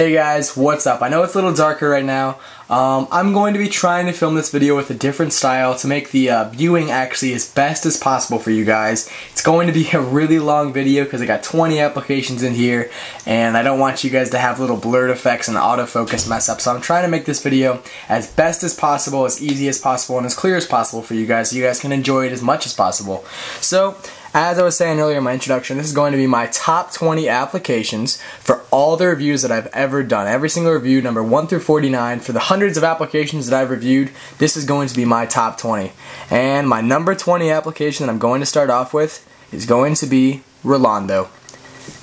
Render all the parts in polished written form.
Hey guys, what's up? I know it's a little darker right now. I'm going to be trying to film this video with a different style to make the viewing actually as best as possible for you guys. It's going to be a really long video because I got 20 applications in here and I don't want you guys to have little blurred effects and autofocus mess up. So I'm trying to make this video as best as possible, as easy as possible, and as clear as possible for you guys so you guys can enjoy it as much as possible. So, as I was saying earlier in my introduction, this is going to be my top 20 applications for all the reviews that I've ever done. Every single review, number 1 through 49, for the hundreds of applications that I've reviewed, this is going to be my top 20. And my number 20 application that I'm going to start off with is going to be Rolando.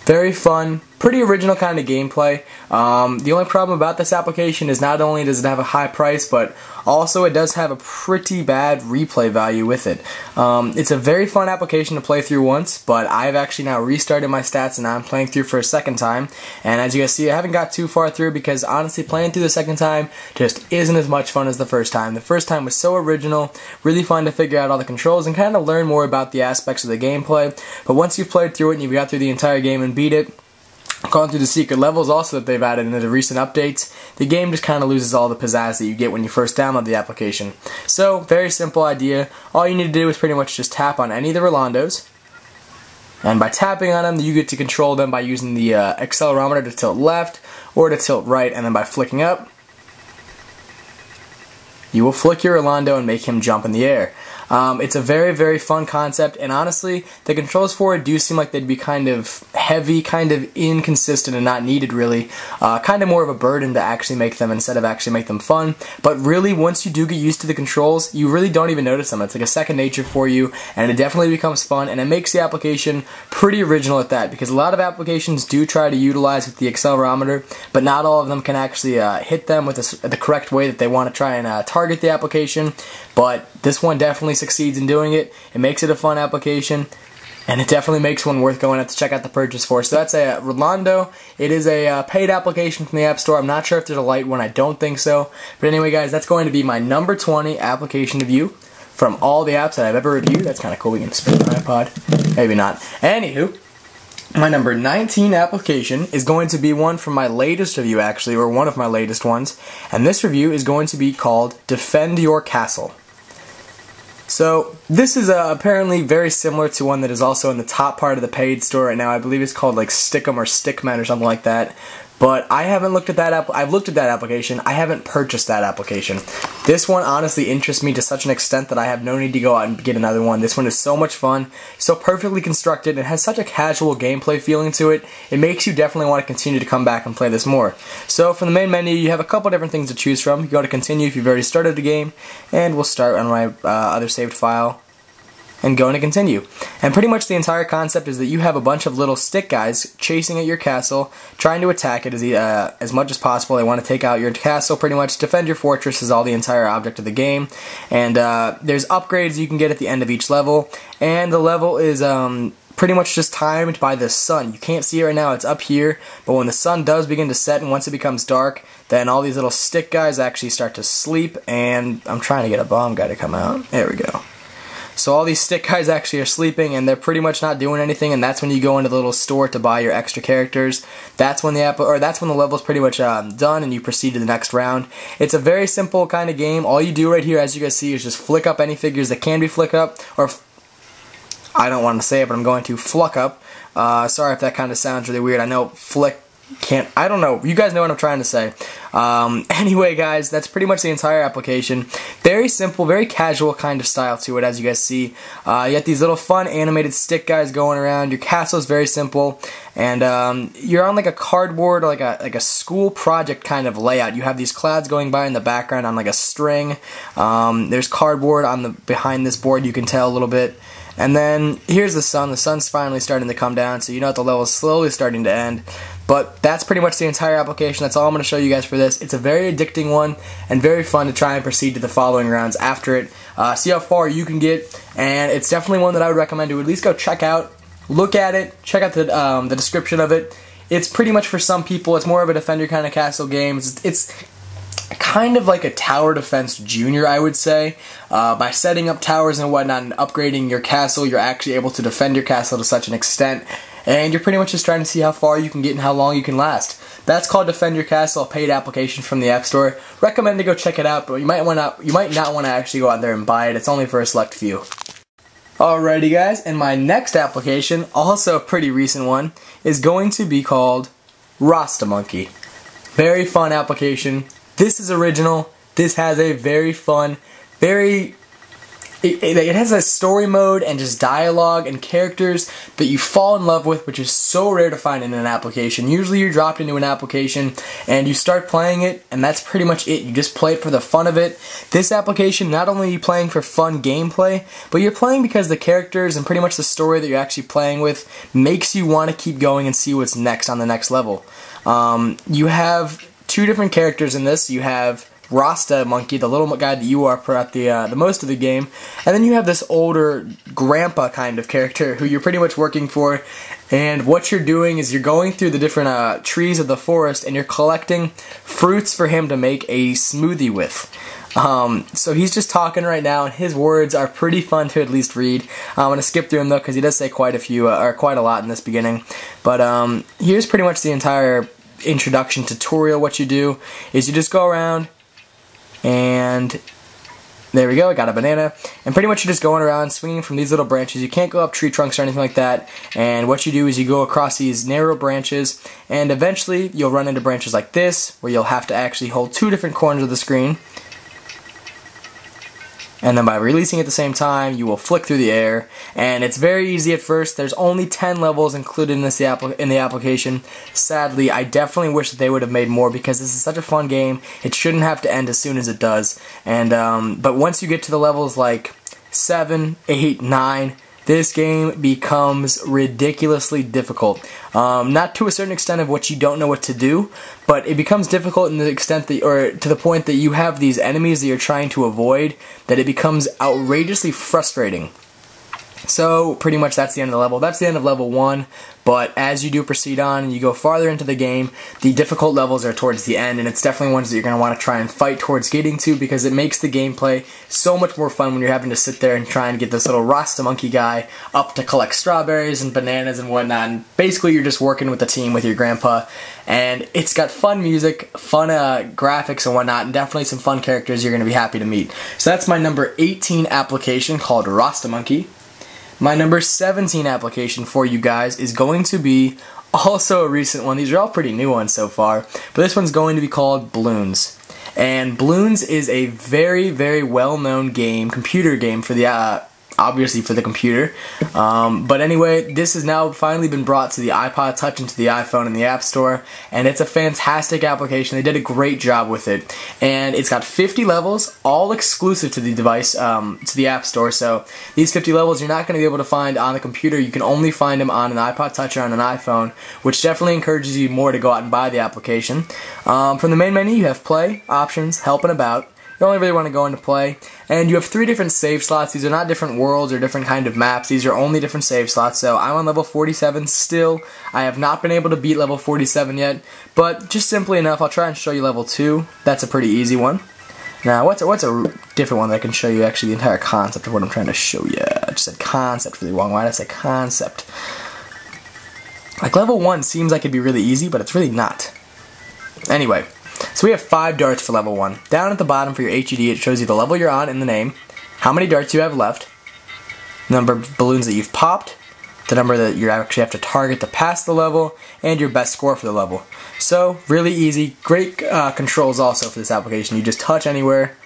Very fun, pretty original kind of gameplay. The only problem about this application is not only does it have a high price, but also it does have a pretty bad replay value with it. It's a very fun application to play through once, but I've actually now restarted my stats and now I'm playing through for a second time. And as you guys see, I haven't got too far through because honestly playing through the second time just isn't as much fun as the first time. The first time was so original, really fun to figure out all the controls and kind of learn more about the aspects of the gameplay. But once you've played through it and you've got through the entire game and beat it, gone through the secret levels also that they've added into the recent updates, the game just kind of loses all the pizzazz that you get when you first download the application. So, very simple idea. All you need to do is pretty much just tap on any of the Rolandos, and by tapping on them, you get to control them by using the accelerometer to tilt left or to tilt right, and then by flicking up, you will flick your Rolando and make him jump in the air. It's a very, very fun concept, and honestly, the controls for it do seem like they'd be kind of heavy, kind of inconsistent, and not needed really. Kind of more of a burden to actually make them instead of actually make them fun. But really, once you do get used to the controls, you really don't even notice them. It's like a second nature for you, and it definitely becomes fun, and it makes the application pretty original at that, because a lot of applications do try to utilize with the accelerometer, but not all of them can actually hit them with the correct way that they want to try and target the application. But this one definitely succeeds in doing it. It makes it a fun application, and it definitely makes one worth going out to check out the purchase for. So that's a Rolando. It is a paid application from the App Store. I'm not sure if there's a light one. I don't think so. But anyway, guys, that's going to be my number 20 application review from all the apps that I've ever reviewed. That's kind of cool. We can spin my iPod. Maybe not. Anywho, my number 19 application is going to be one from my latest review, actually, or one of my latest ones. And this review is going to be called Defend Your Castle. So, this is apparently very similar to one that is also in the top part of the paid store right now. I believe it's called like Stick'em or Stickman or something like that. But I haven't looked at that I've looked at that application. I haven't purchased that application. This one honestly interests me to such an extent that I have no need to go out and get another one. This one is so much fun, so perfectly constructed, and has such a casual gameplay feeling to it. It makes you definitely want to continue to come back and play this more. So from the main menu, you have a couple different things to choose from. You go to continue if you've already started the game, and we'll start on my other saved file and go into continue. And pretty much the entire concept is that you have a bunch of little stick guys chasing at your castle, trying to attack it as much as possible. They want to take out your castle, pretty much defend your fortress is all the entire object of the game. And there's upgrades you can get at the end of each level, and the level is pretty much just timed by the sun. You can't see it right now, it's up here, but when the sun does begin to set and once it becomes dark, then all these little stick guys actually start to sleep, and I'm trying to get a bomb guy to come out. There we go. So all these stick guys actually are sleeping, and they're pretty much not doing anything, and that's when you go into the little store to buy your extra characters. That's when the level is pretty much done, and you proceed to the next round. It's a very simple kind of game. All you do right here, as you guys see, is just flick up any figures that can be flicked up, or I don't want to say it, but I'm going to fluck up. Sorry if that kind of sounds really weird. I know flick can't, I don't know, you guys know what I'm trying to say. Anyway guys, that's pretty much the entire application. Very simple, very casual kind of style to it, as you guys see. You got these little fun animated stick guys going around. Your castle is very simple, and you're on like a cardboard, or like a school project kind of layout. You have these clouds going by in the background on like a string. There's cardboard on behind this board, you can tell a little bit. And then here's the sun. The sun's finally starting to come down, so you know that the level is slowly starting to end. But that's pretty much the entire application. That's all I'm going to show you guys for this. It's a very addicting one and very fun to try and proceed to the following rounds after it. See how far you can get, and it's definitely one that I would recommend to at least go check out. Look at it. Check out the description of it. It's pretty much for some people. It's more of a defender kind of castle game. It's kind of like a tower defense junior, I would say. By setting up towers and whatnot and upgrading your castle, you're actually able to defend your castle to such an extent, and you're pretty much just trying to see how far you can get and how long you can last. That's called Defend Your Castle, a paid application from the App Store. Recommend to go check it out, but you might not want to actually go out there and buy it. It's only for a select few. Alrighty guys, and my next application, also a pretty recent one, is going to be called Rasta Monkey. Very fun application. This is original. This has a very fun, it has a story mode and just dialogue and characters that you fall in love with, which is so rare to find in an application. Usually you're dropped into an application and you start playing it, and that's pretty much it. You just play it for the fun of it. This application, not only are you playing for fun gameplay, but you're playing because the characters and pretty much the story that you're actually playing with makes you want to keep going and see what's next on the next level. You have two different characters in this. You have Rasta Monkey, the little guy that you are throughout the most of the game, and then you have this older grandpa kind of character who you're pretty much working for, and what you're doing is you're going through the different trees of the forest and you're collecting fruits for him to make a smoothie with. So he's just talking right now, and his words are pretty fun to at least read. I'm going to skip through them though because he does say quite a lot in this beginning, but here's pretty much the entire introduction tutorial. What you do is you just go around, and there we go, I got a banana, and pretty much you're just going around swinging from these little branches. You can't go up tree trunks or anything like that, and what you do is you go across these narrow branches, and eventually you'll run into branches like this, where you'll have to actually hold two different corners of the screen, and then by releasing at the same time, you will flick through the air, and it's very easy at first. There's only 10 levels included in the application. Sadly, I definitely wish that they would have made more because this is such a fun game. It shouldn't have to end as soon as it does. And but once you get to the levels like 7, 8, 9, this game becomes ridiculously difficult. Not to a certain extent of what you don't know what to do, but it becomes difficult in the extent that, or to the point that you have these enemies that you're trying to avoid, that it becomes outrageously frustrating. So pretty much that's the end of the level. That's the end of level 1, but as you do proceed on and you go farther into the game, the difficult levels are towards the end, and it's definitely ones that you're going to want to try and fight towards getting to because it makes the gameplay so much more fun when you're having to sit there and try and get this little Rasta Monkey guy up to collect strawberries and bananas and whatnot, and basically you're just working with the team with your grandpa, and it's got fun music, fun graphics and whatnot, and definitely some fun characters you're going to be happy to meet. So that's my number 18 application called Rasta Monkey. My number 17 application for you guys is going to be also a recent one. These are all pretty new ones so far, but this one's going to be called Bloons. And Bloons is a very, very well-known game, computer game for the obviously for the computer. But anyway, this has now finally been brought to the iPod Touch and to the iPhone in the App Store, and it's a fantastic application. They did a great job with it, and it's got 50 levels, all exclusive to the device, to the App Store. So these 50 levels you're not going to be able to find on the computer. You can only find them on an iPod Touch or on an iPhone, which definitely encourages you more to go out and buy the application. From the main menu, you have Play, Options, Help and About. You only really want to go into Play, and you have 3 different save slots. These are not different worlds or different kind of maps. These are only different save slots. So I'm on level 47 still. I have not been able to beat level 47 yet, but just simply enough, I'll try and show you level 2. That's a pretty easy one. Now, what's a different one that I can show you actually the entire concept of what I'm trying to show you? I just said concept really wrong. Why did I say concept? Like level 1 seems like it'd be really easy, but it's really not. Anyway. So we have 5 darts for level 1. Down at the bottom for your HUD, it shows you the level you're on in the name, how many darts you have left, the number of balloons that you've popped, the number that you actually have to target to pass the level, and your best score for the level. So, really easy. Great controls also for this application. You just touch anywhere,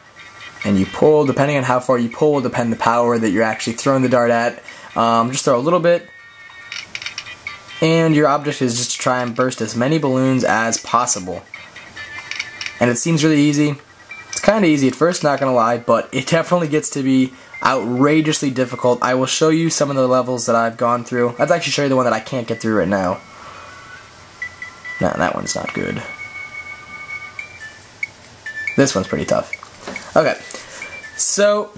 and you pull. Depending on how far you pull will depend the power that you're actually throwing the dart at. Just throw a little bit, and your object is just to try and burst as many balloons as possible. And it seems really easy. It's kind of easy at first, not gonna lie, but it definitely gets to be outrageously difficult. I will show you some of the levels that I've gone through. I'll actually show you the one that I can't get through right now. No, that one's not good. This one's pretty tough. Okay, so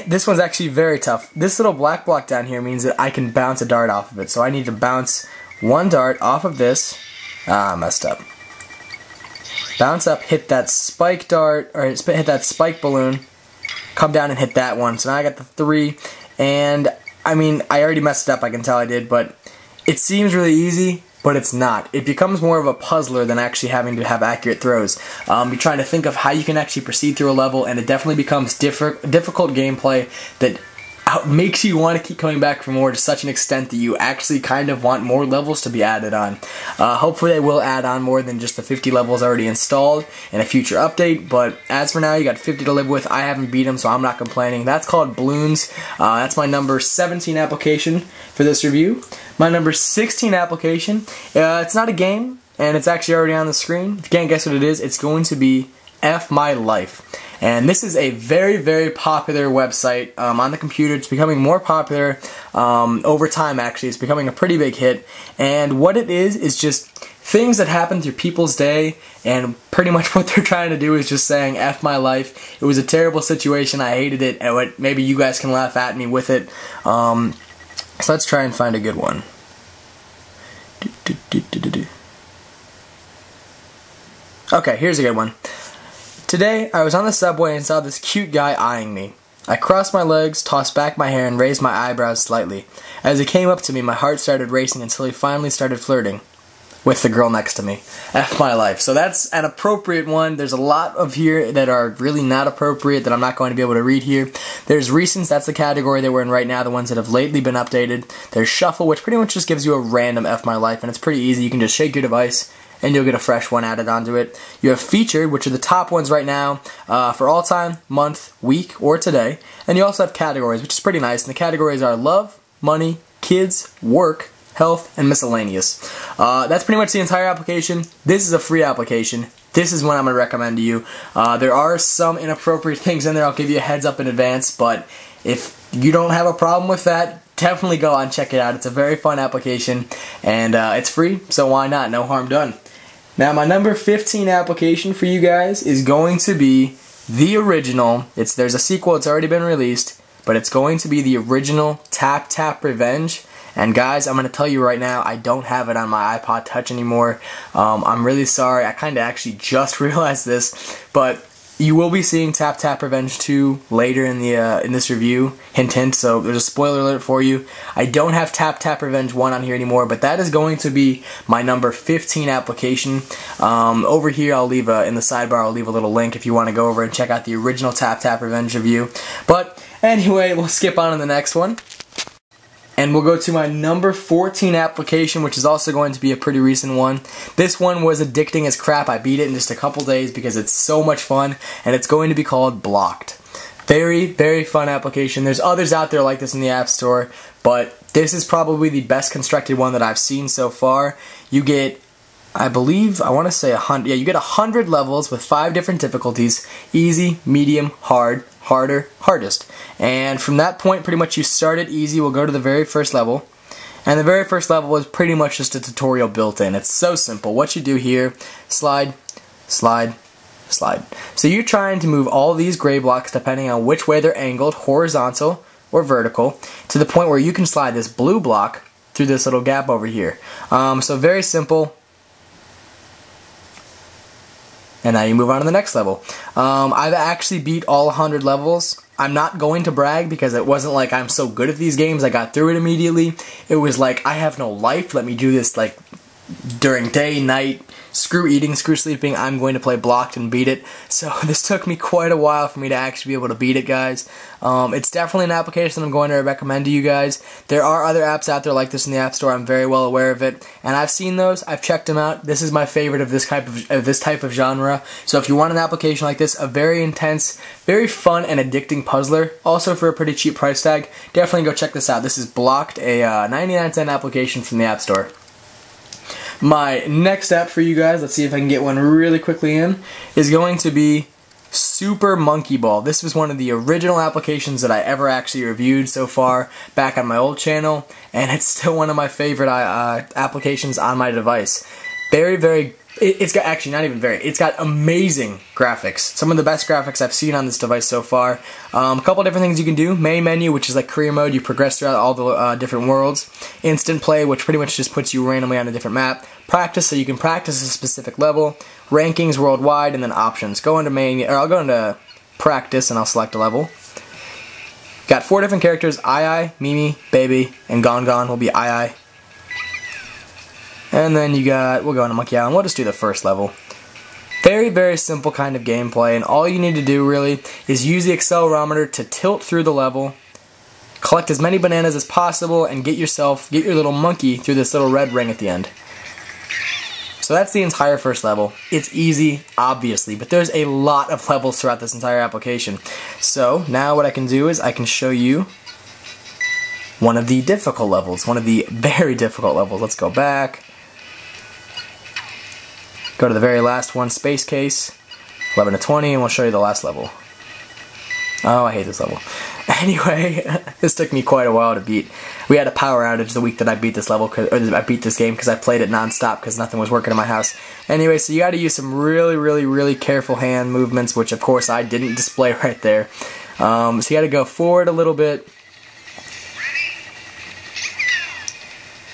this one's actually very tough. This little black block down here means that I can bounce a dart off of it. So I need to bounce one dart off of this. Ah, messed up. Bounce up, hit that spike dart, or hit that spike balloon, come down and hit that one. So now I got the 3, and I mean, I already messed it up, I can tell I did, but it seems really easy, but it's not. It becomes more of a puzzler than actually having to have accurate throws. You're trying to think of how you can actually proceed through a level, and it definitely becomes difficult gameplay that makes you want to keep coming back for more to such an extent that you actually kind of want more levels to be added on. Hopefully they will add on more than just the 50 levels already installed in a future update, but as for now, you got 50 to live with. I haven't beat them, so I'm not complaining. That's called Bloons. That's my number 17 application for this review. My number 16 application, it's not a game, and it's actually already on the screen. If you can't guess what it is, it's going to be F My Life. And this is a very, very popular website on the computer. It's becoming more popular over time, actually. It's becoming a pretty big hit. And what it is just things that happen through people's day, and pretty much what they're trying to do is just saying, F my life. It was a terrible situation. I hated it. And maybe you guys can laugh at me with it. So let's try and find a good one. Okay, here's a good one. Today, I was on the subway and saw this cute guy eyeing me. I crossed my legs, tossed back my hair, and raised my eyebrows slightly. As he came up to me, my heart started racing until he finally started flirting with the girl next to me. F my life. So that's an appropriate one. There's a lot of here that are really not appropriate that I'm not going to be able to read here. There's recents, that's the category that we're in right now, the ones that have lately been updated. There's shuffle, which pretty much just gives you a random F my life, and it's pretty easy. You can just shake your device and you'll get a fresh one added onto it. You have featured, which are the top ones right now for all time, month, week, or today. And you also have categories, which is pretty nice. And the categories are love, money, kids, work, health, and miscellaneous. That's pretty much the entire application. This is a free application. This is one I'm going to recommend to you. There are some inappropriate things in there. I'll give you a heads up in advance. But if you don't have a problem with that, definitely go out and check it out. It's a very fun application, and it's free, so why not? No harm done. Now, my number 15 application for you guys is going to be the original. There's a sequel, it's already been released, but it's going to be the original Tap Tap Revenge. And guys, I'm going to tell you right now, I don't have it on my iPod Touch anymore. I'm really sorry. I kind of actually just realized this, but you will be seeing Tap Tap Revenge 2 later in this review. Hint, hint, so there's a spoiler alert for you. I don't have Tap Tap Revenge 1 on here anymore, but that is going to be my number 15 application. Over here, I'll leave in the sidebar, I'll leave a little link if you want to go over and check out the original Tap Tap Revenge review. But anyway, we'll skip on to the next one. And we'll go to my number 14 application, which is also going to be a pretty recent one. This one was addicting as crap. I beat it in just a couple days because it's so much fun, and it's going to be called Blocked. Very, very fun application. There's others out there like this in the App Store, but this is probably the best constructed one that I've seen so far. You get, I believe, I want to say 100. Yeah, you get 100 levels with 5 different difficulties: easy, medium, hard, harder, hardest. And from that point, pretty much you start it easy. We'll go to the very first level. And the very first level is pretty much just a tutorial built in. It's so simple. What you do here, slide, slide, slide. So you're trying to move all these gray blocks depending on which way they're angled, horizontal or vertical, to the point where you can slide this blue block through this little gap over here. So very simple. And now you move on to the next level. I've actually beat all 100 levels. I'm not going to brag because it wasn't like I'm so good at these games. I got through it immediately. It was like, I have no life. Let me do this like during day, night. Screw eating, screw sleeping. I'm going to play Blocked and beat it. So this took me quite a while for me to actually be able to beat it, guys. It's definitely an application I'm going to recommend to you guys. There are other apps out there like this in the App Store. I'm very well aware of it, and I've seen those. I've checked them out. This is my favorite of this type of genre. So if you want an application like this, a very intense, very fun and addicting puzzler, also for a pretty cheap price tag, definitely go check this out. This is Blocked, a 99-cent application from the App Store. My next app for you guys, let's see if I can get one really quickly in, is going to be Super Monkey Ball. This was one of the original applications that I ever actually reviewed so far back on my old channel, and it's still one of my favorite applications on my device. It's got, actually not even very, it's got amazing graphics. Some of the best graphics I've seen on this device so far. A couple different things you can do. Main menu, which is like career mode, you progress throughout all the different worlds. Instant play, which pretty much just puts you randomly on a different map. Practice, so you can practice a specific level. Rankings worldwide, and then options. Go into I'll go into practice and I'll select a level. Got 4 different characters: Ai, Mimi, Baby, and Gon Gon will be Ai. And then we'll go into Monkey Island. We'll just do the first level. Very, very simple kind of gameplay, and all you need to do really is use the accelerometer to tilt through the level, collect as many bananas as possible, and get your little monkey through this little red ring at the end. So that's the entire first level. It's easy, obviously, but there's a lot of levels throughout this entire application. So now what I can do is I can show you one of the difficult levels, one of the very difficult levels. Let's go back. Go to the very last one, Space Case, 11 to 20, and we'll show you the last level. Oh, I hate this level. Anyway, this took me quite a while to beat. We had a power outage the week that I beat this level, or I beat this game, because I played it non-stop because nothing was working in my house. Anyway, so you got to use some really, really, really careful hand movements, which of course I didn't display right there. So you got to go forward a little bit,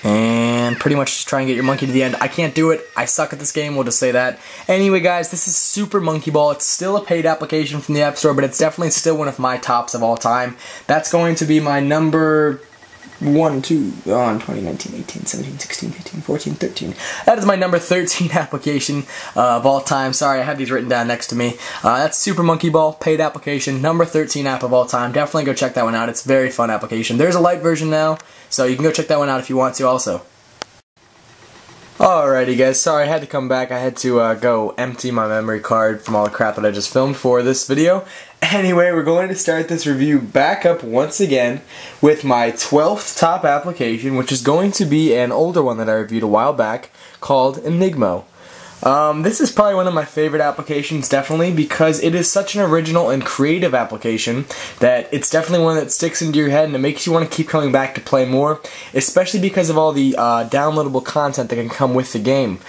and pretty much just try and get your monkey to the end. I can't do it. I suck at this game, we'll just say that. Anyway, guys, this is Super Monkey Ball. It's still a paid application from the App Store, but it's definitely still one of my tops of all time. That's going to be my number 1, 2, on 2019, 18, 17, 16, 15, 14, 13. That is my number 13 application of all time. Sorry, I have these written down next to me. That's Super Monkey Ball, paid application, number 13 app of all time. Definitely go check that one out. It's a very fun application. There's a light version now, so you can go check that one out if you want to also. Alrighty guys, sorry I had to come back. I had to go empty my memory card from all the crap that I just filmed for this video. Anyway, we're going to start this review back up once again with my 12th top application, which is going to be an older one that I reviewed a while back called Enigmo. This is probably one of my favorite applications, definitely, because it is such an original and creative application that it's definitely one that sticks into your head and it makes you want to keep coming back to play more, especially because of all the downloadable content that can come with the game.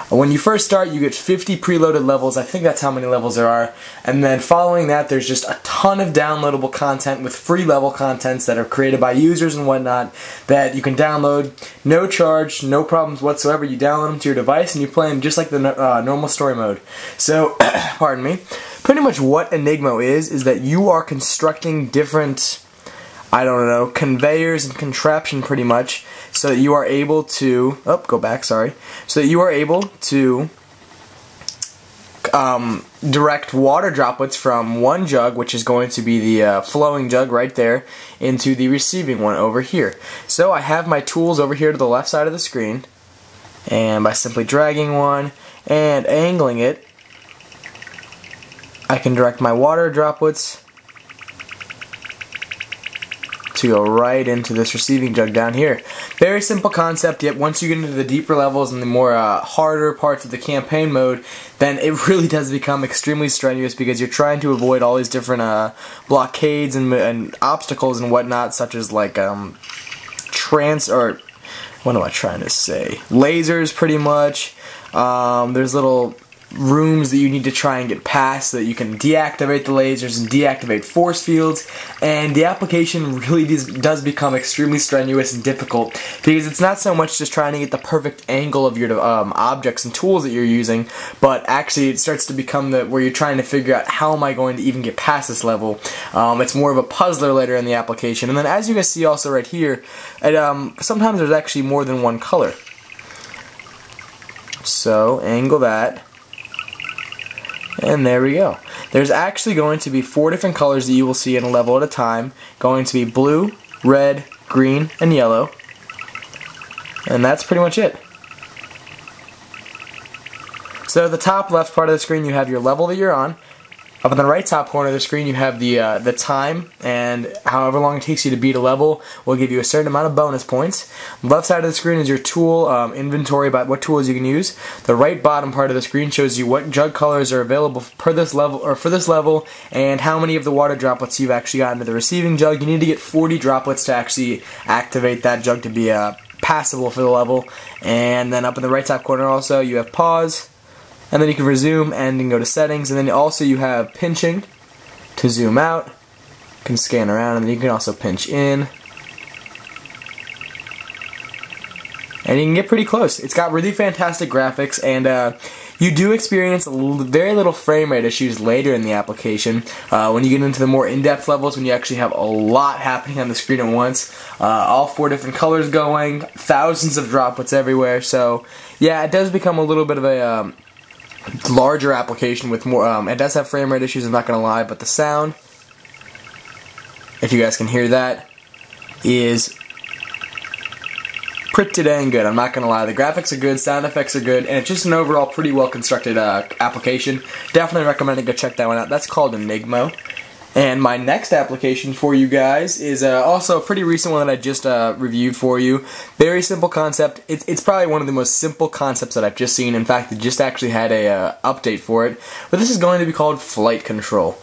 When you first start, you get 50 preloaded levels. I think that's how many levels there are, and then following that there's just a ton of downloadable content with free level contents that are created by users and whatnot that you can download, no charge, no problems whatsoever. You download them to your device and you play them just like the normal story mode. So, pardon me, pretty much what Enigmo is that you are constructing different, I don't know, conveyors and contraption pretty much, so that you are able to, go back, sorry, so that you are able to direct water droplets from one jug, which is going to be the flowing jug right there, into the receiving one over here. So I have my tools over here to the left side of the screen, and by simply dragging one and angling it, I can direct my water droplets to go right into this receiving jug down here. Very simple concept, yet once you get into the deeper levels and the more harder parts of the campaign mode, then it really does become extremely strenuous because you're trying to avoid all these different blockades and obstacles and whatnot, such as like what am I trying to say? Lasers, pretty much. There's little rooms that you need to try and get past so that you can deactivate the lasers and deactivate force fields, and the application really does become extremely strenuous and difficult because it's not so much just trying to get the perfect angle of your objects and tools that you're using, but actually it starts to become where you're trying to figure out how am I going to even get past this level. It's more of a puzzler later in the application, and then as you can see also right here, sometimes there's actually more than one color. So angle that, and there we go. There's actually going to be 4 different colors that you will see in a level at a time. Going to be blue, red, green, and yellow. And that's pretty much it. So the top left part of the screen you have your level that you're on. Up in the right top corner of the screen you have the time, and however long it takes you to beat a level will give you a certain amount of bonus points. The left side of the screen is your tool inventory about what tools you can use. The right bottom part of the screen shows you what jug colors are available for this level and how many of the water droplets you've actually got into the receiving jug. You need to get 40 droplets to actually activate that jug to be passable for the level. And then up in the right top corner also you have pause. And then you can resume and then go to settings, and then also you have pinching to zoom out. You can scan around, and then you can also pinch in. And you can get pretty close. It's got really fantastic graphics, and You do experience very little frame rate issues later in the application. When you get into the more in-depth levels, when you actually have a lot happening on the screen at once, all 4 different colors going, thousands of droplets everywhere. So yeah, it does become a little bit of a larger application with more. It does have frame rate issues, I'm not going to lie, but the sound, if you guys can hear that, is pretty dang good. I'm not going to lie. The graphics are good, sound effects are good, and it's just an overall pretty well constructed application. Definitely recommend to go check that one out. That's called Enigmo. And my next application for you guys is also a pretty recent one that I just reviewed for you. Very simple concept. It's probably one of the most simple concepts that I've just seen. In fact, it just actually had a update for it. But this is going to be called Flight Control.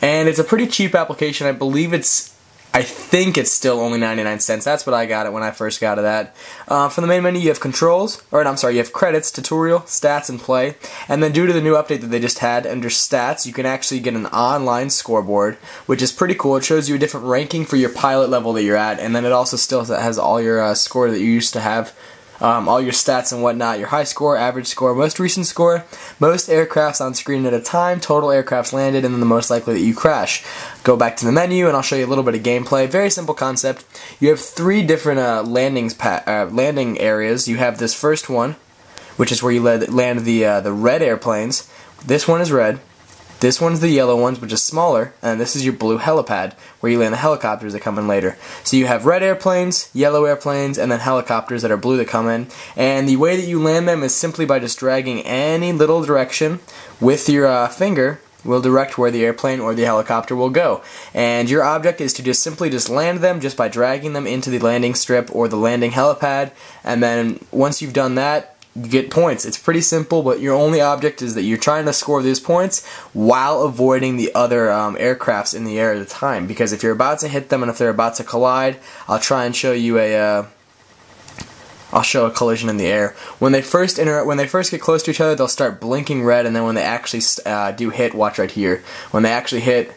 And it's a pretty cheap application. I think it's still only 99 cents. That's what I got it when I first got it at. For the main menu, you have controls, you have credits, tutorial, stats, and play. And then due to the new update that they just had, under stats, you can actually get an online scoreboard, which is pretty cool. It shows you a different ranking for your pilot level that you're at, and then it also still has all your score that you used to have. All your stats and whatnot, your high score, average score, most recent score, most aircrafts on screen at a time, total aircrafts landed, and then the most likely that you crash. Go back to the menu and I'll show you a little bit of gameplay. Very simple concept. You have 3 different landing areas. You have this first one, which is where you land the red airplanes. This one is red. This one's the yellow ones, which is smaller, and this is your blue helipad, where you land the helicopters that come in later. So you have red airplanes, yellow airplanes, and then helicopters that are blue that come in. And the way that you land them is simply by just dragging any little direction with your finger will direct where the airplane or the helicopter will go. And your object is to just simply land them just by dragging them into the landing strip or the landing helipad, and then once you've done that, you get points. It's pretty simple, but your only object is that you're trying to score these points while avoiding the other aircrafts in the air at the time. Because if you're about to hit them and if they're about to collide, I'll try and show you I'll show a collision in the air. When they first get close to each other, they'll start blinking red, and then when they actually do hit, watch right here. When they actually hit,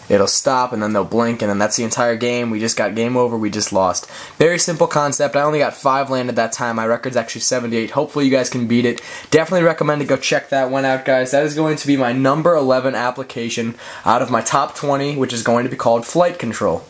it'll stop, and then they'll blink, and then that's the entire game. We just got game over. We just lost. Very simple concept. I only got 5 landed that time. My record's actually 78. Hopefully you guys can beat it. Definitely recommend to go check that one out, guys. That is going to be my number 11 application out of my top 20, which is going to be called Flight Control.